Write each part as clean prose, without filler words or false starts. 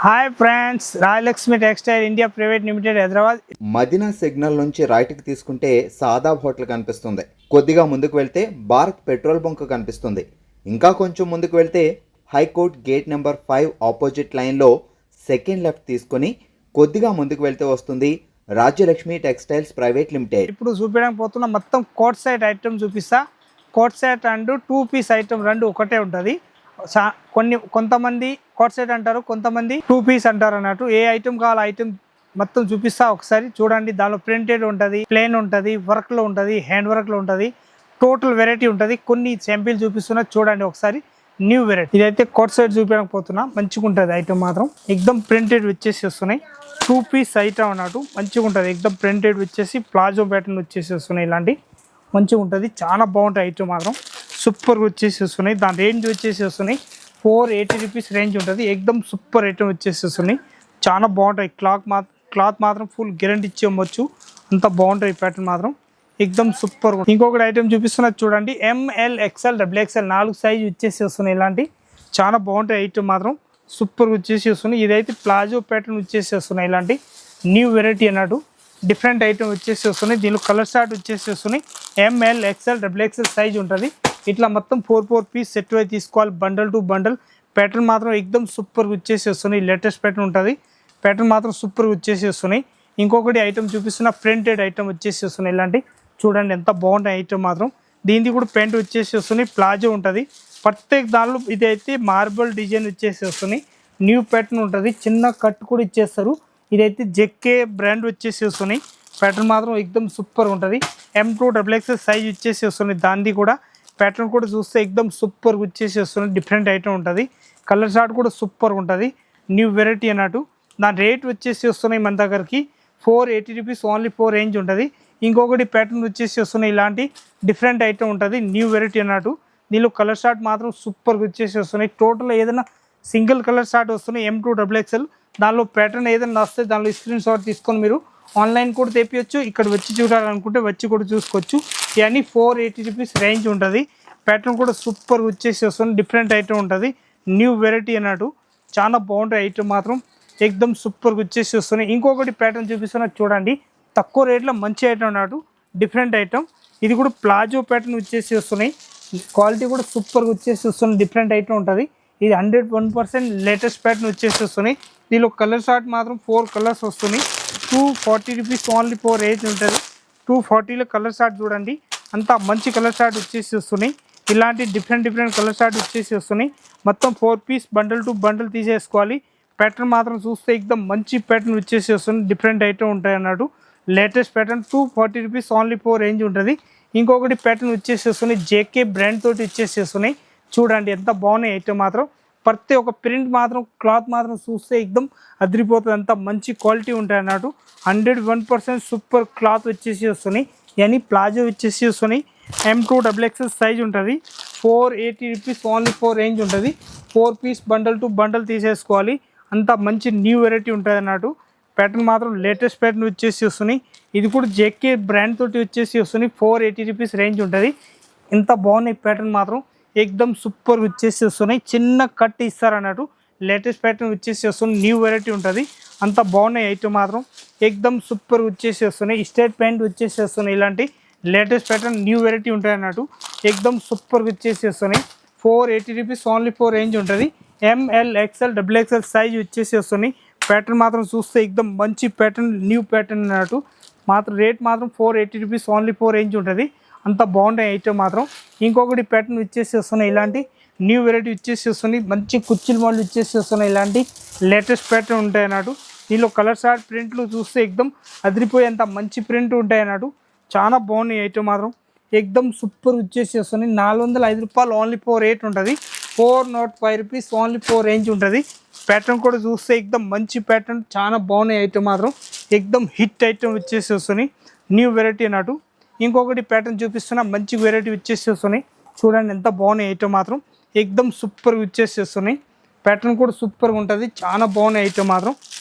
Hi friends, Rayalakshmi textile India private limited Hyderabad. Madina signal నుంచి రైట్కి తీసుకుంటే సాదాబ్ హోటల్ కనిపిస్తుంది. కొద్దిగా ముందుకు వెళ్తే భారత్ పెట్రోల్ బంక్ కనిపిస్తుంది. ఇంకా కొంచెం ముందుకు వెళ్తే హైకోర్ట్ గేట్ నెంబర్ 5 ఆపోజిట్ లైన్లో సెకండ్ లెఫ్ట్ తీసుకొని కొద్దిగా ముందుకు వెళ్తే వస్తుంది రాజ్యలక్ష్మి టెక్స్టైల్స్ ప్రైవేట్ లిమిటెడ్. ఇప్పుడు చూపించడానికి పోతున్న మొత్తం కోట్ సైట్ ఐటమ్ చూపిస్తా. Coat set and 2 piece item రెండు ఒకటే ఉంటుంది. కొంతమంది కోట్ సెట్ అంటారు, కొంతమంది 2 పీస్ అంటారు అన్నట్టు. ఏ ఐటమ్ కావాలో ఐటమ్ మొత్తం చూపిస్తా, ఒకసారి చూడండి. దానిలో ప్రింటెడ్ ఉంటుంది, ప్లేన్ ఉంటుంది, వర్క్లో ఉంటుంది, హ్యాండ్ వర్క్లో ఉంటుంది, టోటల్ వెరైటీ ఉంటుంది. కొన్ని శాంపిల్ చూపిస్తున్నా చూడండి ఒకసారి. న్యూ వెరైటీ ఇదైతే కోట్ సెట్ చూపించకపోతున్నా, మంచిగా ఉంటుంది ఐటమ్ మాత్రం. ఎక్దమ్ ప్రింటెడ్ వచ్చేసి వస్తున్నాయి. 2 పీస్ ఐటమ్ అన్నట్టు మంచిగా ఉంటుంది. ఎక్దమ్ ప్రింటెడ్ వచ్చేసి ప్లాజో ప్యాటర్న్ వచ్చేసి వస్తున్నాయి. ఇలాంటి మంచిగా ఉంటుంది, చాలా బాగుంటుంది ఐటమ్ మాత్రం. సూపర్గా వచ్చేసి వస్తున్నాయి. దాని రేంజ్ వచ్చేసి వస్తున్నాయి 480 రూపీస్ రేంజ్ ఉంటుంది. ఎక్దమ్ సూపర్ ఐటమ్ వచ్చేసి వస్తున్నాయి. చాలా బాగుంటాయి. క్లాత్ మాత్రం ఫుల్ గ్యారెంటీ ఇచ్చి అమ్మొచ్చు, అంత బాగుంటాయి ప్యాటర్న్ మాత్రం. ఎక్దమ్ సూపర్. ఇంకొకటి ఐటమ్ చూపిస్తున్నది చూడండి. ML XL XXL 4 సైజ్ వచ్చేసి వస్తున్నాయి. ఇలాంటి చాలా బాగుంటాయి ఐటమ్ మాత్రం. సూపర్గా వచ్చేసి వస్తున్నాయి. ఇదైతే ప్లాజో ప్యాటర్న్ వచ్చేసి వస్తున్నాయి. ఇలాంటి న్యూ వెరైటీ అన్నట్టు డిఫరెంట్ ఐటమ్ వచ్చేసి వస్తున్నాయి. దీనిలో కలర్ షార్ట్ వచ్చేసి వస్తున్నాయి. ML XL XXL సైజ్ ఉంటుంది. ఇట్లా మొత్తం 4 పీస్ సెట్ అయి తీసుకోవాలి, బండల్ టు బండల్. ప్యాటర్న్ మాత్రం ఎక్దమ్ సూపర్గా వచ్చేసి వస్తున్నాయి. లేటెస్ట్ ప్యాటర్న్ ఉంటుంది. ప్యాటర్న్ మాత్రం సూపర్గా వచ్చేసి వస్తున్నాయి. ఇంకొకటి ఐటమ్ చూపిస్తున్న ప్రింటెడ్ ఐటమ్ వచ్చేసి వస్తున్నాయి. ఇలాంటి చూడండి ఎంత బాగుంటాయి ఐటమ్ మాత్రం. దీనికి కూడా ప్యాంట్ వచ్చేసి వస్తున్నాయి. ప్లాజో ఉంటుంది ప్రత్యేక దానిలో. ఇది అయితే మార్బల్ డిజైన్ వచ్చేసి వస్తున్నాయి. న్యూ ప్యాటర్న్ ఉంటుంది. చిన్న కట్ కూడా ఇచ్చేస్తారు. ఇదైతే జెక్కే బ్రాండ్ వచ్చేసి వస్తున్నాయి. ప్యాటర్న్ మాత్రం ఎక్దమ్ సూపర్ ఉంటుంది. M2 XXL సైజ్ వచ్చేసి వస్తున్నాయి. దాన్ని కూడా ప్యాటర్న్ కూడా చూస్తే ఎక్దమ్ సూపర్గా వచ్చేసి వస్తున్నాయి. డిఫరెంట్ ఐటమ్ ఉంటుంది. కలర్ షార్ట్ కూడా సూపర్గా ఉంటుంది. న్యూ వెరైటీ అన్నట్టు. దాని రేట్ వచ్చేసి వస్తున్నాయి మన దగ్గరికి 480 రూపీస్ ఓన్లీ 4 రేంజ్ ఉంటుంది. ఇంకొకటి ప్యాటర్న్ వచ్చేసి వస్తున్నాయి. ఇలాంటి డిఫరెంట్ ఐటమ్ ఉంటుంది. న్యూ వెరైటీ అన్నట్టు. దీనిలో కలర్ షార్ట్ మాత్రం సూపర్గా వచ్చేసి వస్తున్నాయి. టోటల్ ఏదైనా సింగిల్ కలర్ షార్ట్ వస్తున్నాయి. M2 XXL. దానిలో ప్యాటర్న్ ఏదైనా వస్తే దానిలో స్క్రీన్ షాట్ తీసుకొని మీరు ఆన్లైన్ కూడా తెప్పించచ్చు. ఇక్కడ వచ్చి చూడాలనుకుంటే వచ్చి కూడా చూసుకోవచ్చు. ఇవన్నీ 480 రూపీస్ రేంజ్ ఉంటుంది. ప్యాటర్న్ కూడా సూపర్గా వచ్చేసి వస్తుంది. డిఫరెంట్ ఐటమ్ ఉంటుంది. న్యూ వెరైటీ అన్నట్టు చాలా బాగుంటాయి ఐటమ్ మాత్రం. ఎక్దమ్ సూపర్గా వచ్చేసి వస్తున్నాయి. ఇంకొకటి ప్యాటర్న్ చూపిస్తున్నా చూడండి. తక్కువ రేట్లో మంచి ఐటమ్ అన్నట్టు. Different item. ఇది కూడా ప్లాజో ప్యాటర్న్ వచ్చేసి వస్తున్నాయి. క్వాలిటీ కూడా సూపర్గా వచ్చేసి వస్తుంది. డిఫరెంట్ ఐటమ్ ఉంటుంది. ఇది 101% లేటెస్ట్ ప్యాటర్న్ వచ్చేసి వస్తున్నాయి. దీనిలో కలర్ షార్ట్ మాత్రం 4 కలర్స్ వస్తున్నాయి. 240 రూపీస్ ఓన్లీ 4 రేంజ్ ఉంటుంది. 240లో కలర్ షార్ట్ చూడండి. అంతా మంచి కలర్ షార్ట్ వచ్చేసి వస్తున్నాయి. ఇలాంటి డిఫరెంట్ కలర్ షార్ట్ వచ్చేసి వస్తున్నాయి. మొత్తం 4 పీస్ బండల్ టు బండల్ తీసేసుకోవాలి. ప్యాటర్న్ మాత్రం చూస్తే ఎక్దమ్ మంచి ప్యాటర్న్ వచ్చేసి వస్తుంది. డిఫరెంట్ ఐటమ్ ఉంటాయి అన్నట్టు. Latest pattern 240 rupees only 4 range ఉంటుంది. ఇంకొకటి ప్యాటర్న్ వచ్చేసి వస్తున్నాయి. JK బ్రాండ్ తోటి వచ్చేసి వస్తున్నాయి. చూడండి ఎంత బాగున్నాయి ఐటమ్ మాత్రం. ప్రతి ఒక్క ప్రింట్ మాత్రం క్లాత్ మాత్రం చూస్తే ఎక్దమ్ అదిరిపోతుంది. అంత మంచి క్వాలిటీ ఉంటాయి అన్నట్టు. 101% సూపర్ క్లాత్ వచ్చేసి వస్తున్నాయి. ఇవన్నీ ప్లాజో వచ్చేసి వస్తున్నాయి. M2 XXL సైజ్ ఉంటుంది. 480 రూపీస్ ఓన్లీ 4 రేంజ్ ఉంటుంది. 4 పీస్ బండల్ టు బండల్ తీసేసుకోవాలి. అంత మంచి న్యూ వెరైటీ ఉంటుంది అన్నట్టు. ప్యాటర్న్ మాత్రం లేటెస్ట్ ప్యాటర్న్ వచ్చేసి వస్తున్నాయి. ఇది కూడా JK బ్రాండ్ తోటి వచ్చేసి వస్తున్నాయి. 480 రూపీస్ రేంజ్ ఉంటుంది. ఇంత బాగున్నాయి ప్యాటర్న్ మాత్రం. ఎక్దమ్ సూపర్ వచ్చేసి వస్తున్నాయి. చిన్న కట్ ఇస్తారు అన్నట్టు. లేటెస్ట్ ప్యాటర్న్ వచ్చేసి వస్తుంది. న్యూ వెరైటీ ఉంటుంది. అంత బాగున్నాయి ఐటమ్ మాత్రం. ఎక్దమ్ సూపర్ వచ్చేసి వస్తున్నాయి. స్ట్రైట్ ప్యాంట్ వచ్చేసి వస్తున్నాయి. ఇలాంటి లేటెస్ట్ ప్యాటర్న్ న్యూ వెరైటీ ఉంటాయి అన్నట్టు. ఎక్దమ్ సూపర్ వచ్చేసి వస్తున్నాయి. 480 రూపీస్ ఓన్లీ 4 రేంజ్ ఉంటుంది. ML XL XXL సైజ్ వచ్చేసి వస్తున్నాయి. ప్యాటర్న్ మాత్రం చూస్తే ఎక్దమ్ మంచి ప్యాటర్న్, న్యూ ప్యాటర్న్ అన్నట్టు. మాత్రం రేట్ మాత్రం 480 రూపీస్ ఓన్లీ 4 రేంజ్ ఉంటుంది. అంత బాగుంటాయి ఐటమ్ మాత్రం. ఇంకొకటి ప్యాటర్న్ వచ్చేసి వస్తున్నాయి. ఇలాంటి న్యూ వెరైటీ వచ్చేసి వస్తున్నాయి. మంచి కుర్చీల మోడల్ వచ్చేసి వస్తున్నాయి. ఇలాంటి లేటెస్ట్ ప్యాటర్న్ ఉంటాయి అన్నట్టు. దీనిలో కలర్ షార్ట్ ప్రింట్లు చూస్తే ఎక్దమ్ అదిరిపోయేంత మంచి ప్రింట్ ఉంటాయి అన్నట్టు. చాలా బాగున్నాయి ఐటమ్ మాత్రం. ఎక్దమ్ సూపర్ వచ్చేసి వస్తున్నాయి. 405 రూపాయలు ఓన్లీ 4 రేట్ ఉంటుంది. 405 రూపీస్ ఓన్లీ 4 రేంజ్ ఉంటుంది. ప్యాటర్న్ కూడా చూస్తే ఎక్దమ్ మంచి ప్యాటర్న్. చాలా బాగున్నాయి ఐటమ్ మాత్రం. ఎక్దమ్ హిట్ ఐటమ్ వచ్చేసి వస్తున్నాయి. న్యూ వెరైటీ అన్నట్టు. ఇంకొకటి ప్యాటర్న్ చూపిస్తున్నా మంచి వెరైటీ వచ్చేసి వస్తున్నాయి. చూడండి ఎంత బాగున్నాయి ఐటమ్ మాత్రం. ఎక్దమ్ సూపర్గా వచ్చేసి వస్తున్నాయి. ప్యాటర్న్ కూడా సూపర్గా ఉంటుంది. చాలా బాగున్నాయి ఐటమ్ మాత్రం.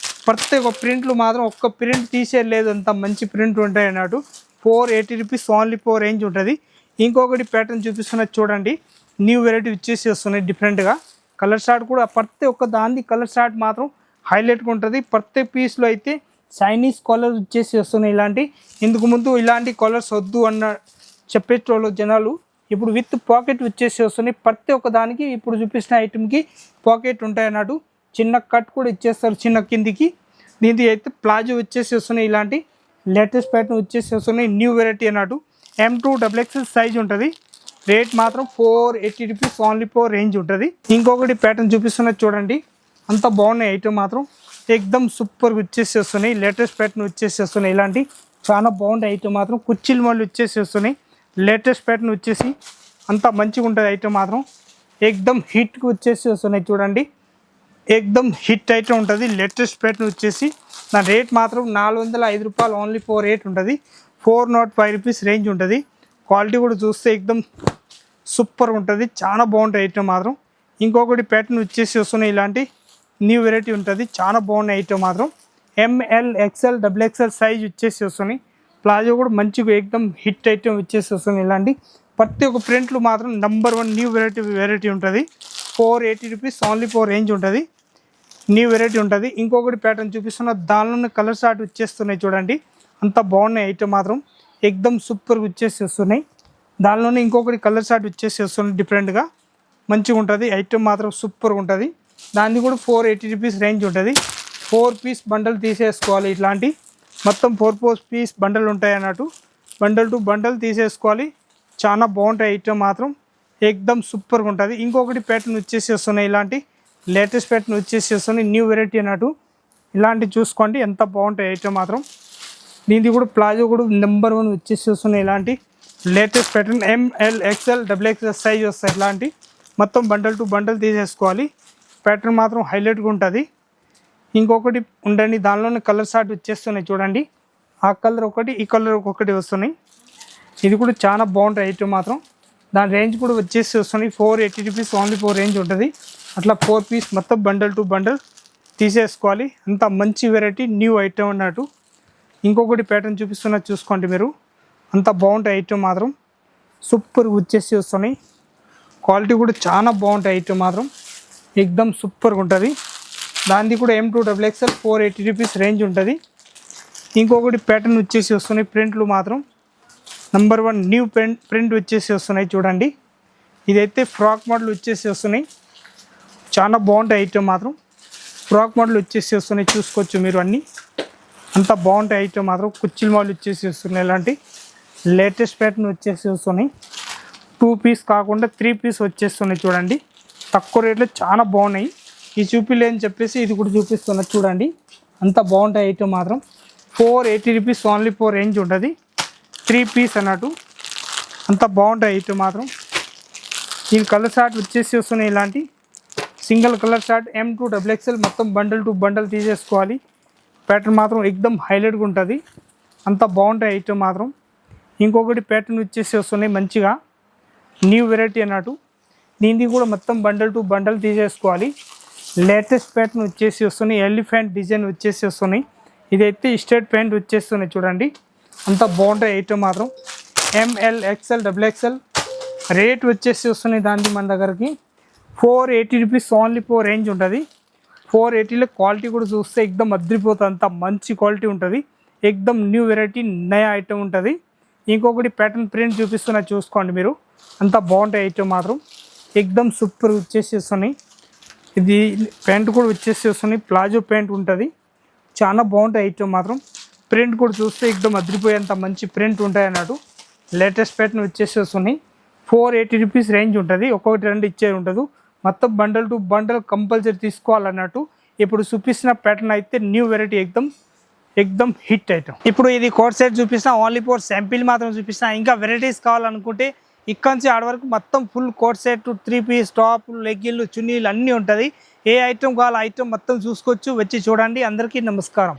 ప్రతి ఒక్క ప్రింట్లు మాత్రం ఒక్క ప్రింట్ తీసేయలేదు, అంత మంచి ప్రింట్ ఉంటాయి అన్నట్టు. 480 రూపీస్ ఓన్లీ 4 రేంజ్ ఉంటుంది. ఇంకొకటి ప్యాటర్న్ చూపిస్తున్నది చూడండి. న్యూ వెరైటీ వచ్చేసి వస్తున్నాయి డిఫరెంట్గా. కలర్ షార్ట్ కూడా ప్రతి ఒక్క దాన్ని కలర్ షార్ట్ మాత్రం హైలైట్గా ఉంటుంది. ప్రతి పీస్లో అయితే చైనీస్ కాలర్ వచ్చేసి వస్తున్నాయి. ఇందుకు ముందు ఇలాంటి కాలర్స్ వద్దు అన్న చెప్పేటోళ్ళు జనాలు, ఇప్పుడు విత్ పాకెట్ వచ్చేసి వస్తున్నాయి. ప్రతి ఒక్క దానికి ఇప్పుడు చూపించిన ఐటెంకి పాకెట్ ఉంటాయి అన్నట్టు. చిన్న కట్ కూడా ఇచ్చేస్తారు చిన్న కిందికి. దీనికి అయితే ప్లాజో వచ్చేసి వస్తున్నాయి. ఇలాంటి లేటెస్ట్ ప్యాటర్న్ వచ్చేసి వస్తున్నాయి. న్యూ వెరైటీ అన్నట్టు. M2XXL సైజ్ ఉంటుంది. రేట్ మాత్రం 480 రూపీస్ ఓన్లీ ఫర్ రేంజ్ ఉంటుంది. ఇంకొకటి ప్యాటర్న్ చూపిస్తున్నది చూడండి, అంత బాగున్నాయి ఐటమ్ మాత్రం. ఎక్దమ్ సూపర్ వచ్చేసి వస్తున్నాయి. లేటెస్ట్ ప్యాటర్న్ వచ్చేసి వస్తున్నాయి. ఇలాంటి చాలా బాగుంటాయి ఐటమ్ మాత్రం. కుర్చీలు మళ్ళీ వచ్చేసి వస్తున్నాయి. లేటెస్ట్ ప్యాటర్న్ వచ్చేసి అంత మంచిగా ఉంటుంది ఐటమ్ మాత్రం. ఎక్దమ్ హిట్కి వచ్చేసి వస్తున్నాయి చూడండి. ఎక్దమ్ హిట్ ఐటమ్ ఉంటుంది. లేటెస్ట్ ప్యాటర్న్ వచ్చేసి నా రేట్ మాత్రం 405 రూపాయలు ఓన్లీ ఫర్ రేట్ ఉంటుంది. 405 రూపీస్ రేంజ్ ఉంటుంది. క్వాలిటీ కూడా చూస్తే ఎక్దమ్ సూపర్ ఉంటుంది. చాలా బాగుంటాయి ఐటమ్ మాత్రం. ఇంకొకటి ప్యాటర్న్ వచ్చేసి వస్తున్నాయి. ఇలాంటి న్యూ వెరైటీ ఉంటుంది. చాలా బాగున్నాయి ఐటమ్ మాత్రం. ML XL XXL సైజ్ వచ్చేసి వస్తున్నాయి. ప్లాజో కూడా మంచిగా ఎక్దమ్ హిట్ ఐటమ్ వచ్చేసి వస్తున్నాయి. ఇలాంటి ప్రతి ఒక్క ప్రింట్లు మాత్రం నెంబర్ 1 న్యూ వెరైటీ ఉంటుంది. 480 రూపీస్ ఓన్లీ ఫర్ రేంజ్ ఉంటుంది. న్యూ వెరైటీ ఉంటుంది. ఇంకొకటి ప్యాటర్న్ చూపిస్తున్న దానిలోనే కలర్ షార్ట్ వచ్చేస్తున్నాయి చూడండి. అంత బాగున్నాయి ఐటమ్ మాత్రం. ఎక్దమ్ సూపర్గా వచ్చేసి వస్తున్నాయి. దానిలోనే ఇంకొకటి కలర్ షార్ట్ వచ్చేసి వస్తున్నాయి డిఫరెంట్గా. మంచిగా ఉంటుంది ఐటమ్ మాత్రం. సూపర్గా ఉంటుంది. దాన్ని కూడా 480 రూపీస్ రేంజ్ ఉంటుంది. 4 పీస్ బండల్ తీసేసుకోవాలి. ఇట్లాంటి మొత్తం 4 పీస్ బండల్ ఉంటాయి అన్నట్టు. బండల్ టు బండల్ తీసేసుకోవాలి. చాలా బాగుంటాయి ఐటమ్ మాత్రం. ఎక్దమ్ సూపర్గా ఉంటుంది. ఇంకొకటి ప్యాటర్న్ వచ్చేసి వస్తున్నాయి. ఇలాంటి లేటెస్ట్ ప్యాటర్న్ వచ్చేసి వస్తున్నాయి. న్యూ వెరైటీ అన్నట్టు. ఇలాంటి చూసుకోండి ఎంత బాగుంటాయి ఐటమ్ మాత్రం. దీనికి కూడా ప్లాజో కూడా నెంబర్ 1 వచ్చేసి వస్తున్నాయి. ఇలాంటి latest pattern ML XL XXL size వస్తాయి. ఇలాంటి మొత్తం బండల్ టు బండల్ తీసేసుకోవాలి. ప్యాటర్న్ మాత్రం హైలైట్గా ఉంటుంది. ఇంకొకటి ఉండండి, దానిలోనే కలర్ షార్ట్ వచ్చేస్తున్నాయి చూడండి. ఆ కలర్ ఒకటి, ఈ కలర్ ఒకటి వస్తున్నాయి. ఇది కూడా చాలా బాగుంటాయి ఐటమ్ మాత్రం. దాని రేంజ్ కూడా వచ్చేసి వస్తున్నాయి. 480 రూపీస్ ఓన్లీ ఫర్ రేంజ్ ఉంటుంది. అట్లా 4 పీస్ మొత్తం బండల్ టు బండల్ తీసేసుకోవాలి. అంత మంచి వెరైటీ న్యూ ఐటమ్ అన్నట్టు. ఇంకొకటి ప్యాటర్న్ చూపిస్తున్నది చూసుకోండి మీరు. అంత బాగుంటాయి ఐటమ్ మాత్రం. సూపర్ వచ్చేసి వస్తున్నాయి. క్వాలిటీ కూడా చాలా బాగుంటాయి ఐటమ్ మాత్రం. ఎక్దమ్ సూపర్గా ఉంటుంది. దానిది కూడా M2XXL 480 రూపీస్ రేంజ్ ఉంటుంది. ఇంకొకటి ప్యాటర్న్ వచ్చేసి వస్తున్నాయి. ప్రింట్లు మాత్రం నెంబర్ 1 న్యూ ప్రింట్ వచ్చేసి వస్తున్నాయి చూడండి. ఇదైతే ఫ్రాక్ మోడల్ వచ్చేసి వస్తున్నాయి. చాలా బాగుంటాయి ఐటమ్ మాత్రం. ఫ్రాక్ మోడల్ వచ్చేసి వస్తున్నాయి చూసుకోవచ్చు మీరు. అన్నీ అంత బాగుంటాయి ఐటమ్ మాత్రం. కుర్చీల మోడల్ వచ్చేసి వస్తున్నాయి. ఇలాంటి లేటెస్ట్ ప్యాటర్న్ వచ్చేసి వస్తున్నాయి. 2 పీస్ కాకుండా 3 పీస్ వచ్చేస్తున్నాయి చూడండి. తక్కువ రేట్లో చాలా బాగున్నాయి. ఈ చూపిలేని చెప్పేసి ఇది కూడా చూపిస్తున్నా చూడండి. అంత బాగుంటాయి ఐటమ్ మాత్రం. 480 రూపీస్ ఓన్లీ ఫర్ రేంజ్ ఉంటుంది. 3 పీస్ అన్నట్టు. అంత బాగుంటాయి ఐటమ్ మాత్రం. ఈ కలర్ షార్ట్ వచ్చేసి వస్తున్నాయి. ఇలాంటి సింగిల్ కలర్ షార్ట్ M2XXL మొత్తం బండల్ టు బండల్ తీసేసుకోవాలి. ప్యాటర్న్ మాత్రం ఎక్దమ్ హైలైట్గా ఉంటుంది. అంత బాగుంటాయి ఐటమ్ మాత్రం. ఇంకొకటి ప్యాటర్న్ వచ్చేసి వస్తున్నాయి మంచిగా న్యూ వెరైటీ అన్నట్టు. దీనికి కూడా మొత్తం బండల్ టు బండల్ తీసేసుకోవాలి. లేటెస్ట్ ప్యాటర్న్ వచ్చేసి వస్తున్నాయి. ఎలిఫెంట్ డిజైన్ వచ్చేసి వస్తున్నాయి. ఇదైతే స్ట్రైట్ ప్యాంట్ వచ్చేస్తున్నాయి చూడండి. అంత బాగుంటాయి ఐటమ్ మాత్రం. ML XL XXL రేట్ వచ్చేసి వస్తున్నాయి. దానికి మన దగ్గరికి 480 రూపీస్ ఓన్లీ ఫర్ రేంజ్ ఉంటుంది. 480లో క్వాలిటీ కూడా చూస్తే ఎక్దమ్ అద్రిపోతుంది. అంత మంచి క్వాలిటీ ఉంటుంది. ఎక్దమ్ న్యూ వెరైటీ నయా ఐటమ్ ఉంటుంది. ఇంకొకటి ప్యాటర్న్ ప్రింట్ చూపిస్తున్నా చూసుకోండి మీరు. అంత బాగుంటాయి ఐటమ్ మాత్రం. ఎక్దమ్ సూపర్ వచ్చేసి వస్తున్నాయి. ఇది ప్యాంట్ కూడా వచ్చేసి వస్తున్నాయి. ప్లాజో ప్యాంట్ ఉంటుంది. చాలా బాగుంటాయి ఐటమ్ మాత్రం. ప్రింట్ కూడా చూస్తే ఎక్దమ్ అదిరిపోయేంత మంచి ప్రింట్ ఉంటాయి అన్నట్టు. లేటెస్ట్ ప్యాటర్న్ వచ్చేసి వస్తున్నాయి. 480 రూపీస్ రేంజ్ ఉంటుంది. ఒక్కొక్కటి 2 ఇచ్చేది ఉంటుంది. మొత్తం బండల్ టు బండల్ కంపల్సరీ తీసుకోవాలన్నట్టు. ఇప్పుడు చూపిస్తున్న ప్యాటర్న్ అయితే న్యూ వెరైటీ ఎక్దమ్ హిట్ ఐటమ్. ఇప్పుడు ఇది కోట్ సెట్ చూపిస్తా, ఓన్లీ ఫర్ శాంపిల్ మాత్రం చూపిస్తా. ఇంకా వెరైటీస్ కావాలనుకుంటే ఇక్కడ నుంచి ఆడ వరకు మొత్తం full coat set 3 piece top లెగ్గిన్లు చున్నీలు అన్నీ ఉంటుంది. ఏ ఐటమ్ కావాలో ఐటమ్ మొత్తం చూసుకోవచ్చు. వచ్చి చూడండి. అందరికీ నమస్కారం.